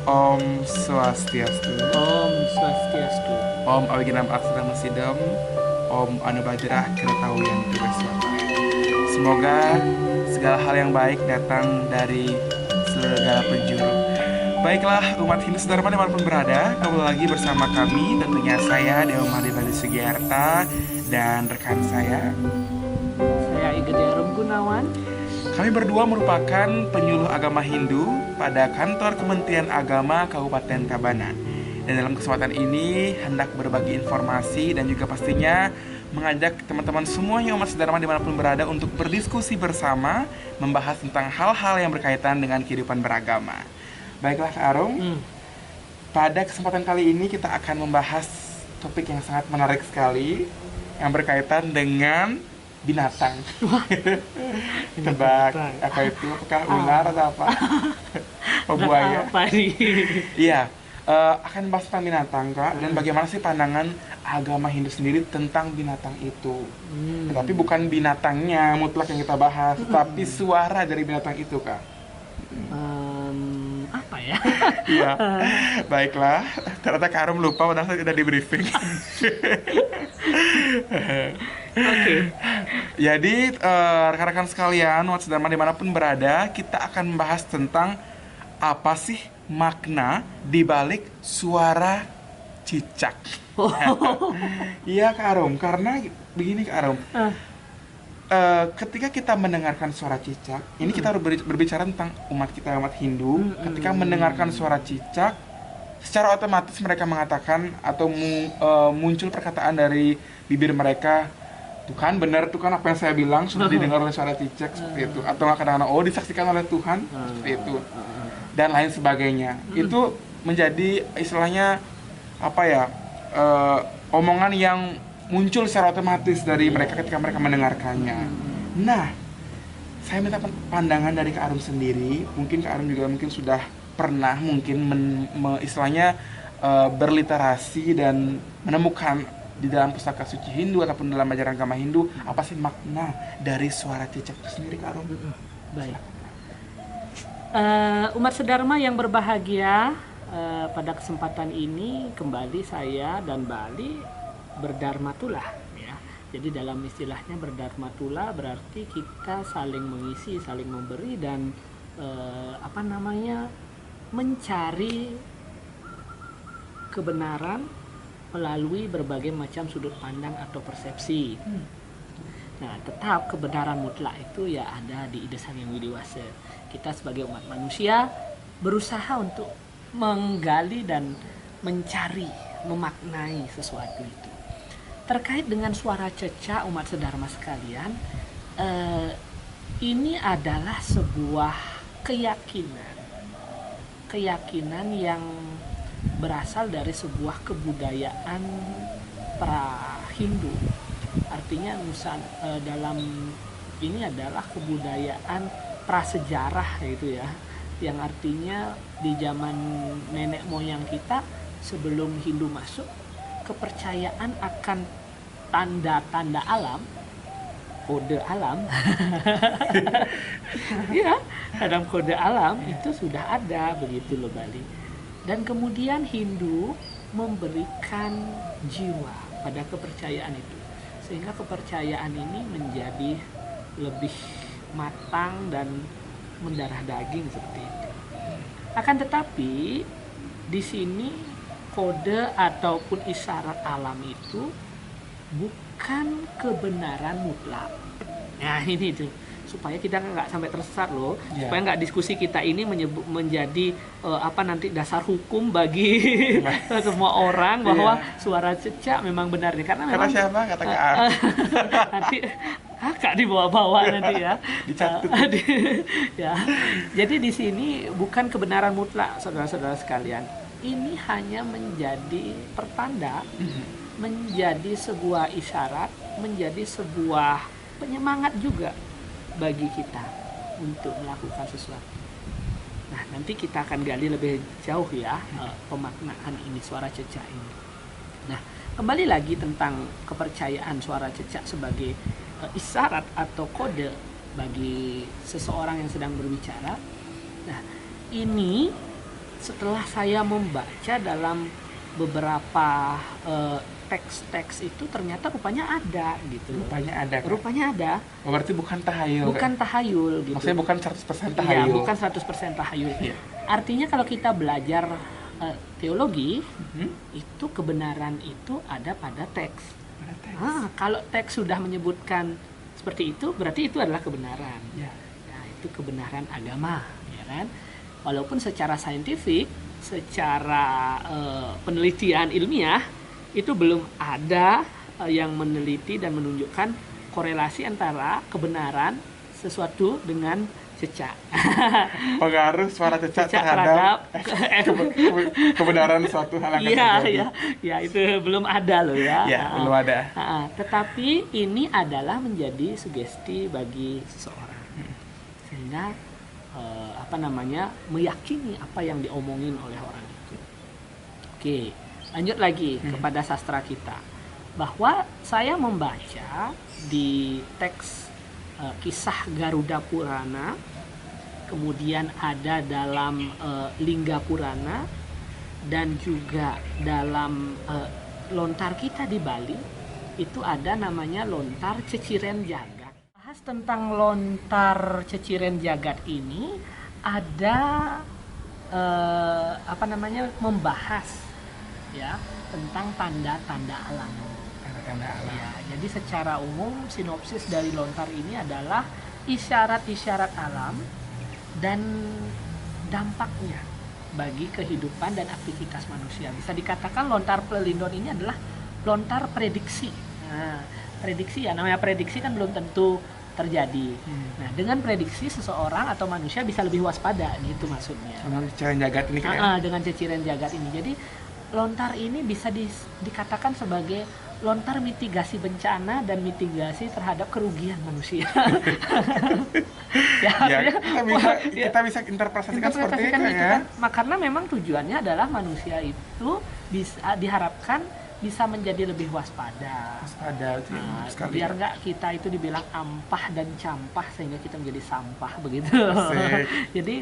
Om Swastiastu. Om Swastiastu. Om Awiginam Aksara Musidam. Om Anubadirah Keretahuyan Tugaswata. Semoga segala hal yang baik datang dari segala penjuru. Baiklah umat Hindu Dharma dimanapun berada, kembali lagi bersama kami, tentunya saya Dewa Mahdi Badi Sugiarta dan rekan saya. Saya Iga Jarum Gunawan. Kami berdua merupakan penyuluh agama Hindu pada kantor Kementerian Agama Kabupaten Tabanan. Dan dalam kesempatan ini hendak berbagi informasi dan juga pastinya mengajak teman-teman semuanya umat sedharma dimanapun berada untuk berdiskusi bersama, membahas tentang hal-hal yang berkaitan dengan kehidupan beragama. Baiklah Kak Arum, pada kesempatan kali ini kita akan membahas topik yang sangat menarik sekali yang berkaitan dengan binatang. Tebak apa itu? Apakah ular atau apa? Oh, buaya. Apa nih? Iya, akan bahas tentang binatang Kak, dan bagaimana sih pandangan agama Hindu sendiri tentang binatang itu. Tetapi bukan binatangnya mutlak yang kita bahas, tapi suara dari binatang itu Kak. Apa ya? Iya, baiklah. Ternyata Kak Arum lupa, padahal sudah di briefing. Oke. Jadi rekan-rekan sekalian, umat sedharma dimanapun berada, kita akan membahas tentang apa sih makna dibalik suara cicak. Iya Kak Arum, karena begini Kak Arum, ketika kita mendengarkan suara cicak, ini kita berbicara tentang umat kita, umat Hindu. Ketika mendengarkan suara cicak, secara otomatis mereka mengatakan atau muncul perkataan dari bibir mereka, tuh kan benar, tuh kan apa yang saya bilang sudah didengar oleh suara cicak, seperti itu. Atau kadang-kadang disaksikan oleh Tuhan, seperti itu, dan lain sebagainya. Itu menjadi istilahnya apa ya, omongan yang muncul secara otomatis dari mereka ketika mereka mendengarkannya. Nah, saya minta pandangan dari Kak Arum sendiri. Mungkin Kak Arum juga mungkin sudah pernah mungkin istilahnya berliterasi dan menemukan di dalam pustaka suci Hindu ataupun dalam ajaran agama Hindu, apa sih makna dari suara cicak itu sendiri Kak Arum? Baik. Umat sedharma yang berbahagia, pada kesempatan ini kembali saya dan Bali berdharmatula ya. Jadi dalam istilahnya berdharmatula berarti kita saling mengisi, saling memberi dan mencari kebenaran melalui berbagai macam sudut pandang atau persepsi. Nah, tetap kebenaran mutlak itu ya ada di Ida Sang Hyang Widiwasa. Kita sebagai umat manusia berusaha untuk menggali dan mencari, memaknai sesuatu itu. Terkait dengan suara cecak umat sedharma sekalian, ini adalah sebuah keyakinan yang berasal dari sebuah kebudayaan pra-Hindu. Artinya dalam ini adalah kebudayaan prasejarah gitu ya, yang artinya di zaman nenek moyang kita sebelum Hindu masuk, kepercayaan akan tanda-tanda alam, kode alam, ya, dalam kode alam itu sudah ada begitu loh Bali. Dan kemudian Hindu memberikan jiwa pada kepercayaan itu, sehingga kepercayaan ini menjadi lebih matang dan mendarah daging seperti itu. Akan tetapi di sini kode ataupun isyarat alam itu bukan kebenaran mutlak. Nah ini tuh, supaya kita nggak sampai tersesat loh, supaya nggak diskusi kita ini menjadi nanti dasar hukum bagi semua orang bahwa suara cecak memang benar nih, karena memang siapa? Kata Kak Ar. nanti Kak dibawa-bawa nanti ya. Dicatat. Ya. Jadi di sini bukan kebenaran mutlak saudara-saudara sekalian. Ini hanya menjadi pertanda, menjadi sebuah isyarat, menjadi sebuah penyemangat juga bagi kita untuk melakukan sesuatu. Nah, nanti kita akan gali lebih jauh ya pemaknaan ini, suara cecak ini. Nah, kembali lagi tentang kepercayaan suara cecak sebagai isyarat atau kode bagi seseorang yang sedang berbicara. Nah, ini setelah saya membaca dalam beberapa teks-teks itu ternyata rupanya ada gitu. Rupanya ada kan? Rupanya ada. Oh, berarti bukan tahayul Bukan kan? tahayul gitu. Maksudnya bukan 100% Iya, tahayul. bukan 100% tahayul. Iya. Artinya kalau kita belajar teologi, Mhm. itu kebenaran itu ada pada teks. Ada teks. Kalau teks sudah menyebutkan seperti itu, berarti itu adalah kebenaran. Ya. Nah, itu kebenaran agama, ya kan? Walaupun secara saintifik, secara penelitian ilmiah itu belum ada yang meneliti dan menunjukkan korelasi antara kebenaran sesuatu dengan cecak. Pengaruh suara cecak terhadap kebenaran suatu hal yang Iya, terjadi. ya itu belum ada loh ya. Ya, belum ada. Tetapi ini adalah menjadi sugesti bagi seseorang, sehingga meyakini apa yang diomongin oleh orang itu. Oke, lanjut lagi kepada sastra kita, bahwa saya membaca di teks kisah Garuda Purana, kemudian ada dalam Lingga Purana, dan juga dalam lontar kita di Bali itu ada namanya lontar Ceciren Jagat. Bahas tentang lontar Ceciren Jagat ini ada membahas ya tentang tanda-tanda alam. Tanda-tanda alam. Ya, jadi secara umum sinopsis dari lontar ini adalah isyarat-isyarat alam dan dampaknya bagi kehidupan dan aktivitas manusia. Bisa dikatakan lontar Pelindon ini adalah lontar prediksi. Nah, prediksi ya, namanya prediksi kan belum tentu terjadi. Nah, dengan prediksi seseorang atau manusia bisa lebih waspada, gitu maksudnya. Dengan Ceciren Jagat ini kan ya? Dengan Ceciren Jagat ini. Jadi lontar ini bisa dikatakan sebagai lontar mitigasi bencana dan mitigasi terhadap kerugian manusia. Kita bisa interpretasikan seperti itu ya. Karena memang tujuannya adalah manusia itu bisa diharapkan bisa menjadi lebih waspada. Waspada itu sekali. Biar nggak kita itu dibilang ampah dan campah sehingga kita menjadi sampah begitu. Jadi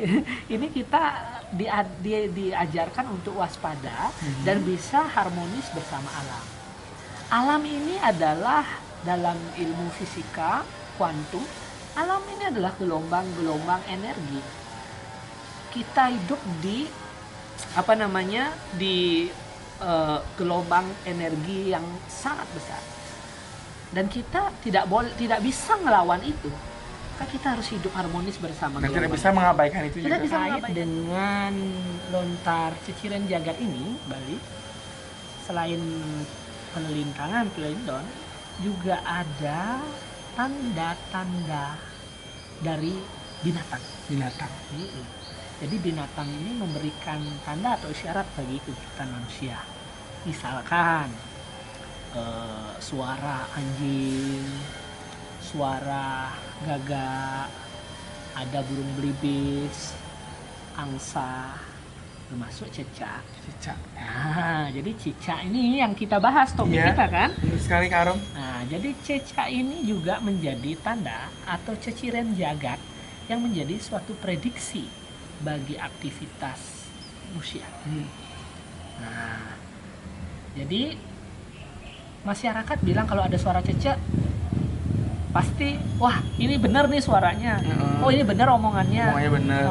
ini kita diajarkan untuk waspada dan bisa harmonis bersama alam. Alam ini adalah dalam ilmu fisika kuantum, alam ini adalah gelombang-gelombang energi. Kita hidup di gelombang energi yang sangat besar, dan kita tidak bisa melawan itu. Kita harus hidup harmonis bersama. Dan tidak bisa mengabaikan itu tidak juga. Bisa mengabaikan. Dengan lontar Ceciren Jagat ini, Bali, selain penelintangan Pelindon, juga ada tanda-tanda dari binatang. Jadi binatang ini memberikan tanda atau isyarat bagi kehidupan manusia. Misalkan suara anjing, suara gagak, ada burung belibis, angsa, termasuk cecak. Nah, jadi cecak ini yang kita bahas topik kita kan? Benar sekali Kak Arum. Nah, jadi cecak ini juga menjadi tanda atau ceciren jagat yang menjadi suatu prediksi bagi aktivitas manusia. Nah, jadi masyarakat bilang kalau ada suara cecak, pasti wah ini benar nih suaranya. Oh ini benar omongannya. Omongannya benar.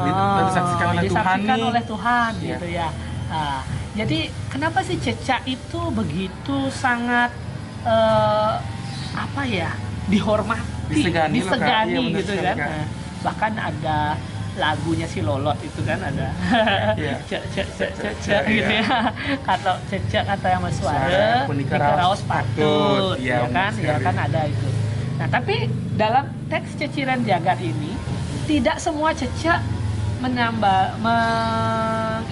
Disaksikan oleh Tuhan nih. Gitu ya. Nah, jadi kenapa sih cecak itu begitu sangat dihormati, disegani gitu kan? Nah, bahkan ada lagunya si Lolot itu kan ada cek gitu ya. Kalau cecak kata yang suara dikeraos patut ya kan ada itu. Nah, tapi dalam teks Ceciren Jagat ini tidak semua cecak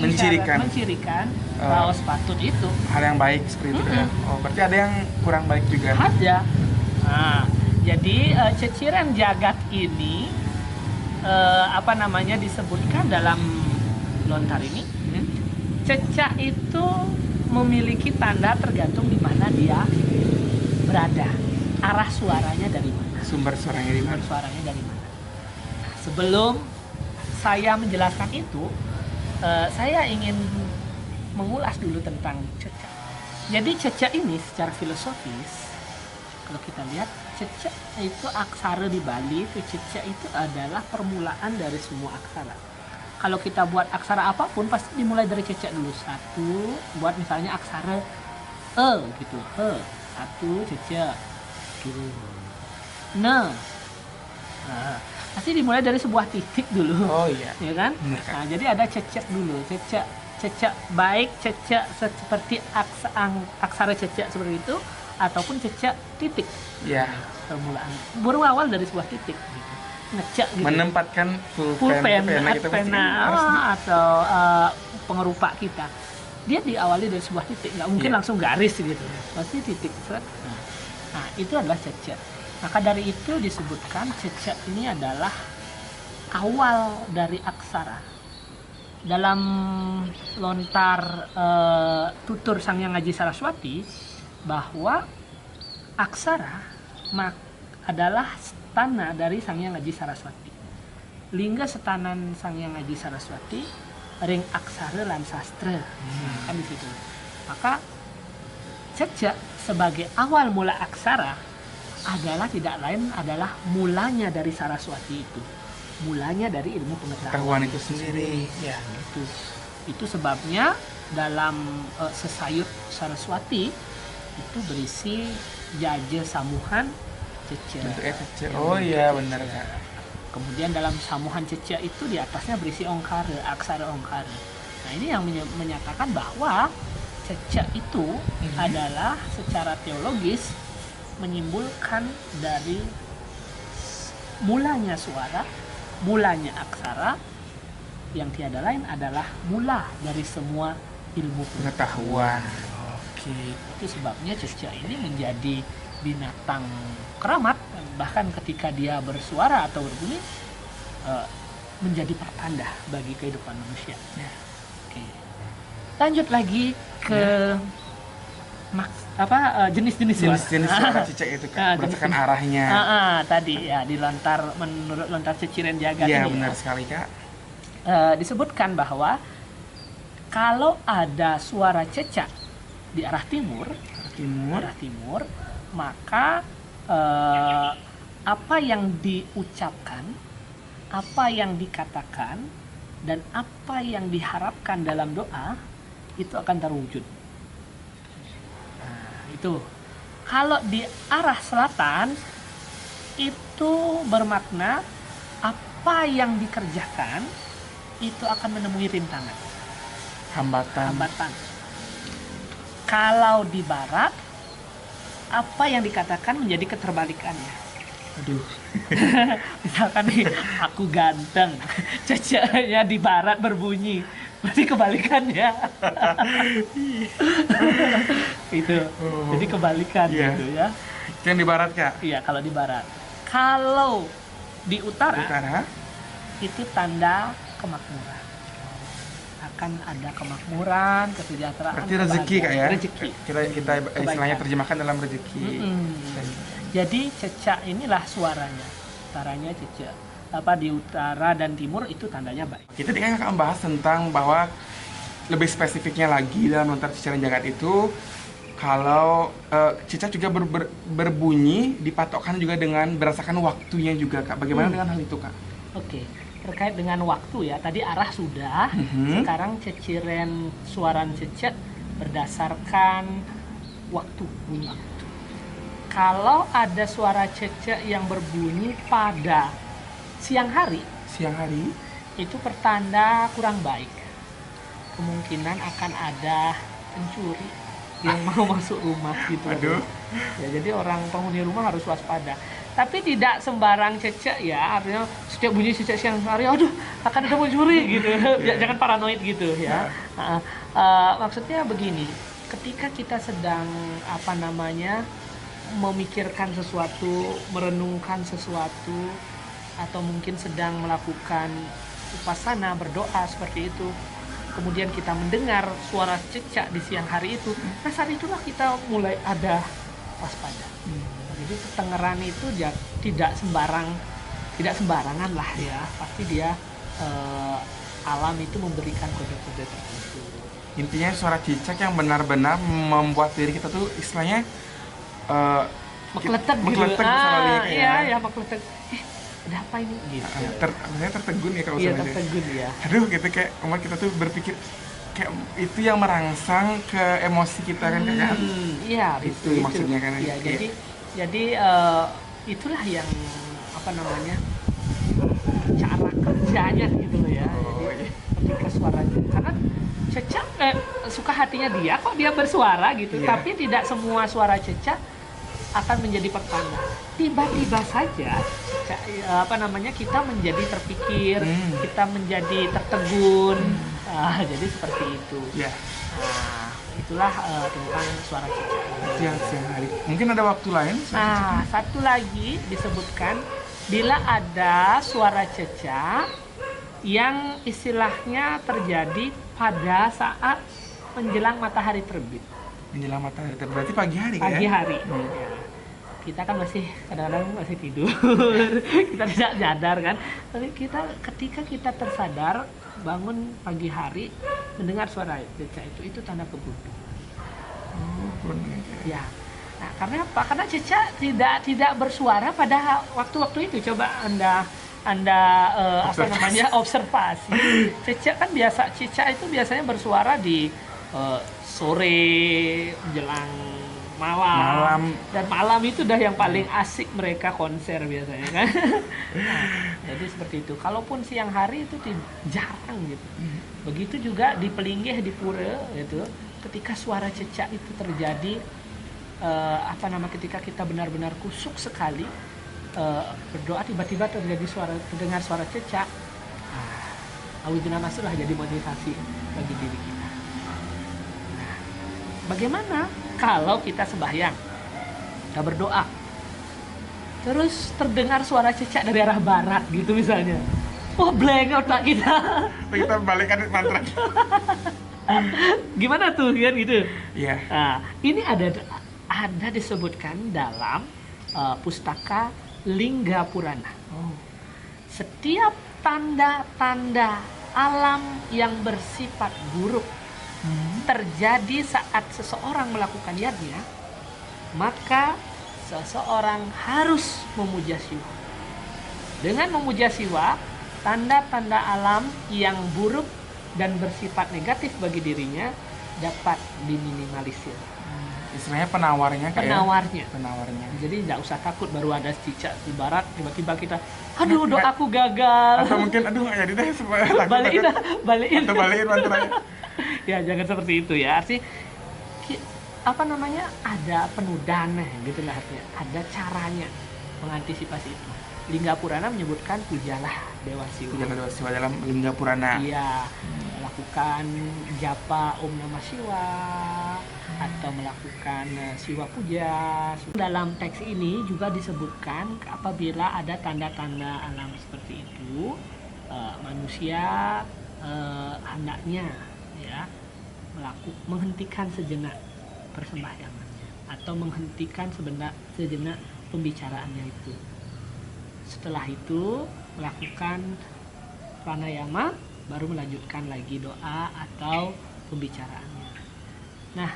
mencirikan raos patut itu hal yang baik seperti itu kan. Oh, berarti ada yang kurang baik juga. Ada. Nah, jadi Ceciren Jagat ini disebutkan dalam lontar ini. Cecak itu memiliki tanda tergantung di mana dia berada, arah suaranya dari mana, sumber suaranya dari mana. Nah, sebelum saya menjelaskan itu, saya ingin mengulas dulu tentang cecak. Jadi cecak ini secara filosofis, kalau kita lihat, cecak itu aksara di Bali, itu cecak itu adalah permulaan dari semua aksara. Kalau kita buat aksara apapun pasti dimulai dari cecak dulu. Satu, buat misalnya aksara e gitu, e, satu cecak, gitu. Nah, pasti dimulai dari sebuah titik dulu. Oh iya. Ya kan? Benar, Kak. Nah, jadi ada cecak dulu, cecak baik cecak seperti aksara cecak seperti itu, ataupun cecak titik. Ya. Permulaan berawal dari sebuah titik gitu. Ngecek gitu. Menempatkan pulpen kita pena atau pengerupa kita, dia diawali dari sebuah titik, nggak mungkin langsung garis gitu, pasti titik. Nah, itu adalah cecak. Maka dari itu disebutkan cecak ini adalah awal dari aksara. Dalam lontar tutur Sang Hyang Aji Saraswati, bahwa aksara adalah setana dari Sang Hyang Aji Saraswati. Lingga setanan Sang Hyang Aji Saraswati, ring aksara lan sastra. Kan di situ. Maka cecak sebagai awal mula aksara adalah tidak lain adalah mulanya dari Saraswati itu. Mulanya dari ilmu pengetahuan itu sendiri. Ya, itu sebabnya dalam sesayut Saraswati itu berisi jaja samuhan cecak. Bentuknya cecak. Oh iya, benar, Kak. Kemudian dalam samuhan cecak itu di atasnya berisi ongkara, aksara ongkara. Nah, ini yang menyatakan bahwa cecak itu adalah secara teologis menyimpulkan dari mulanya suara, mulanya aksara, yang tiada lain adalah mula dari semua ilmu Pengetahuan. Oke. Itu sebabnya cecak ini menjadi binatang keramat, bahkan ketika dia bersuara atau berbunyi menjadi pertanda bagi kehidupan manusia. Oke. Lanjut lagi ke jenis-jenis suara cecak itu, Kak, berdasarkan arahnya. Tadi ya menurut lontar ceciren jagat ini. Iya, benar sekali, Kak. Disebutkan bahwa kalau ada suara cecak di arah timur, maka apa yang diucapkan, apa yang dikatakan, dan apa yang diharapkan dalam doa itu akan terwujud. Nah, itu. Kalau di arah selatan itu bermakna apa yang dikerjakan itu akan menemui rintangan, hambatan. Kalau di barat, apa yang dikatakan menjadi keterbalikannya. Aduh. Misalkan nih, aku ganteng, cecaknya di barat berbunyi, berarti kebalikannya. Itu, jadi kebalikan gitu ya. Itu yang di barat, Kak? Iya, kalau di barat. Kalau di utara, itu tanda kemakmuran. Akan ada kemakmuran, kesejahteraan. Berarti rezeki, Kak, ya? Rezeki. Kita istilahnya terjemahkan dalam rezeki. Jadi cecak inilah suaranya. Utaranya cecak. Di utara dan timur itu tandanya baik. Kita dengan Kakak membahas tentang bahwa lebih spesifiknya lagi dalam lontar ciciran jagat itu, kalau cecak juga berbunyi dipatokkan juga dengan berdasarkan waktunya juga, Kak. Bagaimana dengan hal itu, Kak? Oke. Terkait dengan waktu ya, tadi arah sudah, sekarang ceciren suaran cecak berdasarkan waktu bunyi. Kalau ada suara cecak yang berbunyi pada siang hari, itu pertanda kurang baik. Kemungkinan akan ada pencuri yang mau masuk rumah gitu. Aduh. Ya, jadi orang penghuni rumah harus waspada. Tapi tidak sembarang cecak ya, artinya setiap bunyi cecak siang hari, aduh akan ada pencuri gitu. Jangan paranoid gitu ya. Maksudnya begini, ketika kita sedang memikirkan sesuatu, merenungkan sesuatu, atau mungkin sedang melakukan upasana, berdoa seperti itu, kemudian kita mendengar suara cecak di siang hari itu, nah saat itulah kita mulai ada waspada. Jadi ketengeran itu tidak sembarangan lah ya, pasti dia eh, alam itu memberikan kode-kode tertentu. Intinya suara cicak yang benar-benar membuat diri kita tuh istilahnya eh, Mekeletek gitu. mekeletek selalu ya, Iya, ya mekeletek. Ada apa ini gitu. Maksudnya tertegun ya kalau Iya, misalnya tertegun ya. aduh gitu, kayak umat kita tuh berpikir kayak itu yang merangsang ke emosi kita kan kan. Iya, Itu maksudnya kan. Iya, Kayak- jadi itulah yang apa namanya? Cara kerjanya gitu loh ya. Oh, Jadi iya. ketika suaranya, karena cecak suka hatinya dia kok dia bersuara gitu, Iya. tapi tidak semua suara cecak akan menjadi pertanda. Tiba-tiba saja apa namanya, kita menjadi terpikir, kita menjadi tertegun. Jadi seperti itu. Ya, Nah, itulah tentang suara cecak. siang hari. Mungkin ada waktu lain. Nah, satu lagi disebutkan bila ada suara cecak yang istilahnya terjadi pada saat menjelang matahari terbit. Menjelang matahari terbit, berarti pagi hari kan? Pagi hari. Hmm. Ya. Kita kan masih kadang-kadang masih tidur, kita tidak sadar kan. Tapi ketika kita tersadar bangun pagi hari mendengar suara cecak itu tanda keberuntungan. Oh, benar. Ya. Nah, karena apa? Karena cecak tidak bersuara pada waktu-waktu itu. Coba Anda apa namanya, observasi. Cecak itu biasanya bersuara di sore menjelang malam. Dan malam itu udah yang paling asik mereka konser biasanya kan. Nah, jadi seperti itu. Kalaupun siang hari itu jarang gitu. Begitu juga di Pelinggih, di Pura gitu. Ketika suara cecak itu terjadi, ketika kita benar-benar kusuk sekali berdoa, tiba-tiba terdengar suara cecak. Awidina Masuklah jadi motivasi bagi diri kita. Nah, bagaimana kalau kita sembahyang, kita berdoa, terus terdengar suara cecak dari arah barat gitu misalnya? Wah, blank otak kita. Kita balikkan mantra. Gimana tuh kan gitu? Iya. Nah, ini ada disebutkan dalam pustaka Lingga Purana. Oh. Setiap tanda-tanda alam yang bersifat buruk terjadi saat seseorang melakukan yadnya, maka seseorang harus memuja Siwa. Dengan memuja Siwa, tanda-tanda alam yang buruk dan bersifat negatif bagi dirinya dapat diminimalisir. Istilahnya penawarnya kayak Penawarnya. Jadi tidak usah takut baru ada cicak di barat, tiba-tiba kita, aduh doaku gagal. Atau mungkin aduh nggak jadi deh, balikin. Atau balikin mantranya. Ya jangan seperti itu ya. Artinya ada penudanan gitu lah artinya. Ada caranya mengantisipasi itu. Lingga Purana menyebutkan pujalah Dewa Siwa. Pujalah Dewa Siwa dalam Lingga Purana. Iya, lakukan japa Om Namah Siwa atau melakukan Siwa Puja. Dalam teks ini juga disebutkan apabila ada tanda-tanda alam seperti itu, manusia hendaknya ya menghentikan sejenak persembahyangannya atau menghentikan sejenak pembicaraannya itu. Setelah itu melakukan pranayama, baru melanjutkan lagi doa atau pembicaraannya. Nah,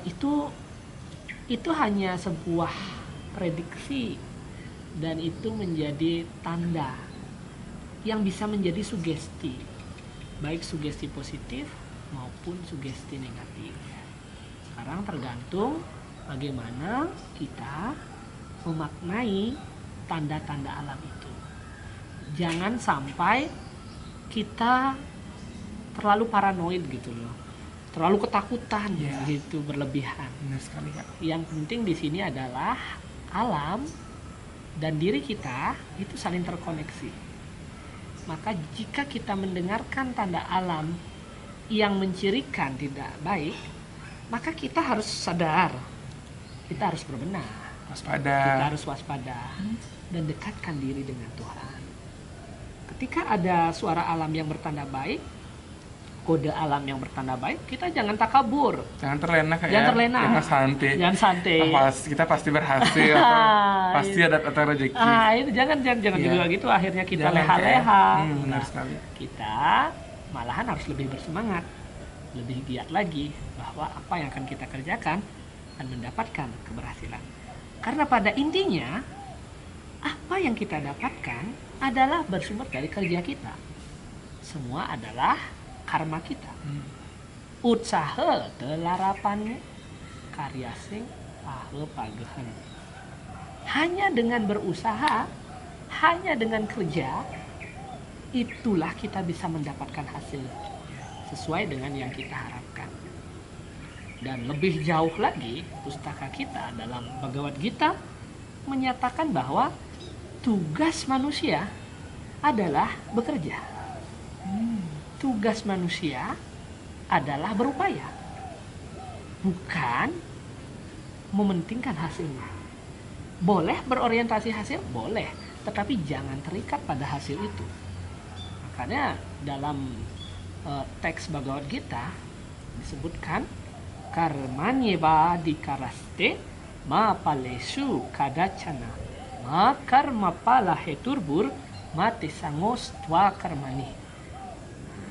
itu hanya sebuah prediksi dan itu menjadi tanda yang bisa menjadi sugesti, baik sugesti positif maupun sugesti negatif. Sekarang tergantung bagaimana kita memaknai tanda-tanda alam itu. Jangan sampai kita terlalu paranoid gitu loh, terlalu ketakutan gitu berlebihan. Benar sekali Kak. Yang penting di sini adalah alam dan diri kita itu saling terkoneksi. Maka jika kita mendengarkan tanda alam yang mencirikan tidak baik, maka kita harus sadar, kita harus berbenah, kita harus waspada dan dekatkan diri dengan Tuhan. Ketika ada suara alam yang bertanda baik, kode alam yang bertanda baik, kita jangan takabur, Jangan terlena kayak. jangan terlena, Jangan santai. jangan santai. Kita pasti berhasil. Atau pasti ada rezeki. Itu jangan Iya. juga gitu, akhirnya kita Jangan leha-leha. benar Nah, sekali. kita malahan harus lebih bersemangat, lebih giat lagi bahwa apa yang akan kita kerjakan akan mendapatkan keberhasilan. Karena pada intinya apa yang kita dapatkan adalah bersumber dari kerja kita. Semua adalah karma kita. Utsaha telarapannya, karya sing pahe pagehan. Hanya dengan berusaha, hanya dengan kerja, itulah kita bisa mendapatkan hasil sesuai dengan yang kita harapkan. Dan lebih jauh lagi, pustaka kita dalam Bhagavad Gita menyatakan bahwa tugas manusia adalah bekerja. Tugas manusia adalah berupaya, bukan mementingkan hasilnya. Boleh berorientasi hasil, boleh, tetapi jangan terikat pada hasil itu. Makanya dalam teks Bhagavad Gita disebutkan karmanyeva dikaraste ma palesu kadacana ma karma pala heturbur mati sangos twa karmani.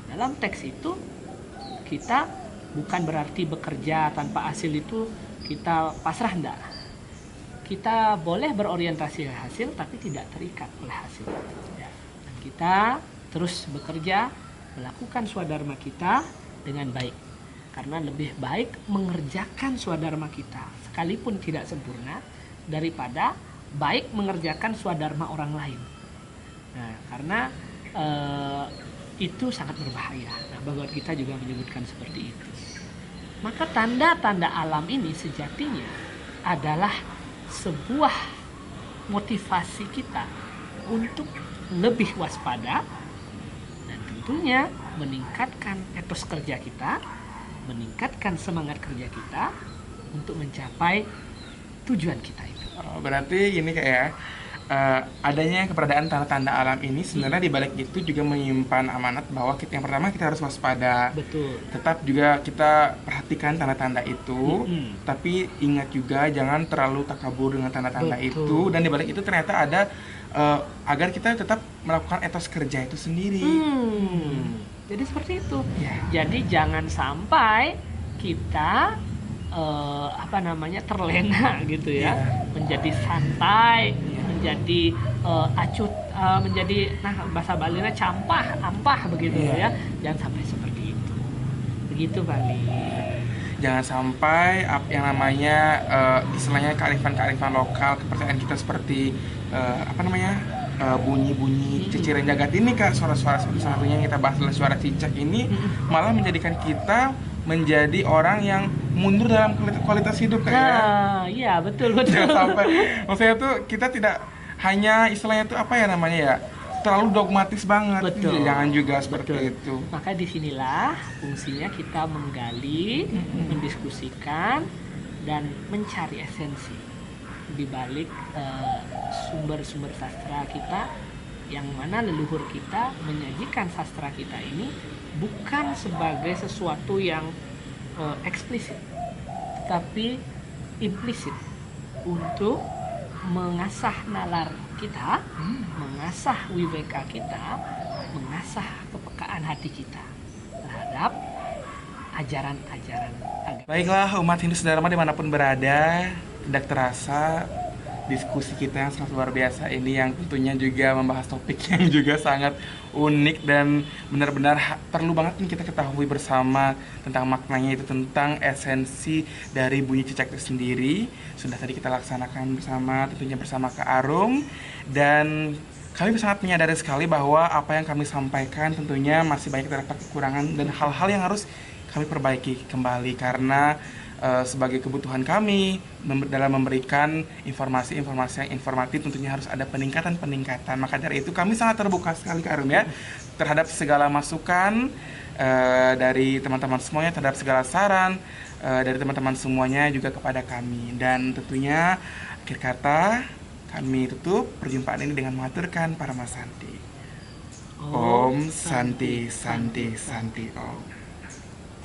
Dalam teks itu kita bukan berarti bekerja tanpa hasil itu kita pasrah, enggak. Kita boleh berorientasi hasil tapi tidak terikat oleh hasil. Ya. Dan kita terus bekerja, melakukan swadharma kita dengan baik. Karena lebih baik mengerjakan swadharma kita sekalipun tidak sempurna daripada baik mengerjakan swadharma orang lain. Nah, karena itu sangat berbahaya. Nah, Bhagavad Gita juga menyebutkan seperti itu. Maka tanda-tanda alam ini sejatinya adalah sebuah motivasi kita untuk lebih waspada dan tentunya meningkatkan etos kerja kita, meningkatkan semangat kerja kita untuk mencapai tujuan kita itu. Berarti ini kayak adanya keberadaan tanda-tanda alam ini sebenarnya di balik itu juga menyimpan amanat bahwa yang pertama kita harus waspada. Betul. Tetap juga kita perhatikan tanda-tanda itu, tapi ingat juga jangan terlalu takabur dengan tanda-tanda Betul. itu. Dan di balik itu ternyata ada agar kita tetap melakukan etos kerja itu sendiri. Jadi seperti itu. Ya. Jadi jangan sampai kita terlena gitu ya, menjadi santai, menjadi acut, menjadi bahasa Balinya ampah begitu ya. Jangan sampai seperti itu. Begitu Bali. Jangan sampai yang namanya istilahnya kearifan lokal, kepercayaan kita seperti bunyi-bunyi ciciren jagat ini, Kak, suara-suara seperti satunya yang kita bahas adalah suara cicak ini malah menjadikan kita menjadi orang yang mundur dalam kualitas hidup, Kak, ya. Iya, betul. Jangan sampai, maksudnya tuh kita tidak hanya istilahnya tuh terlalu dogmatis banget. Betul. Jangan juga seperti itu. Maka disinilah fungsinya kita menggali, mendiskusikan, dan mencari esensi di balik sumber-sumber sastra kita, yang mana leluhur kita menyajikan sastra kita ini bukan sebagai sesuatu yang eksplisit, tapi implisit untuk mengasah nalar kita, mengasah wiveka kita, mengasah kepekaan hati kita terhadap ajaran-ajaran agama. Baiklah umat Hindu Sedharma dimanapun berada, tidak terasa diskusi kita yang sangat luar biasa ini yang tentunya juga membahas topik yang juga sangat unik dan benar-benar perlu banget nih kita ketahui bersama tentang maknanya, itu tentang esensi dari bunyi cicak itu sendiri. Sudah tadi kita laksanakan bersama, tentunya bersama Kak Arum, dan kami sangat menyadari sekali bahwa apa yang kami sampaikan tentunya masih banyak terdapat kekurangan dan hal-hal yang harus kami perbaiki kembali, karena sebagai kebutuhan kami dalam memberikan informasi-informasi yang informatif tentunya harus ada peningkatan-peningkatan. Maka dari itu kami sangat terbuka sekali, Kak Arum, ya, terhadap segala masukan dari teman-teman semuanya, terhadap segala saran dari teman-teman semuanya juga kepada kami. Dan tentunya akhir kata kami tutup perjumpaan ini dengan mengaturkan Paramasanti. Om Santi Santi Santi Om.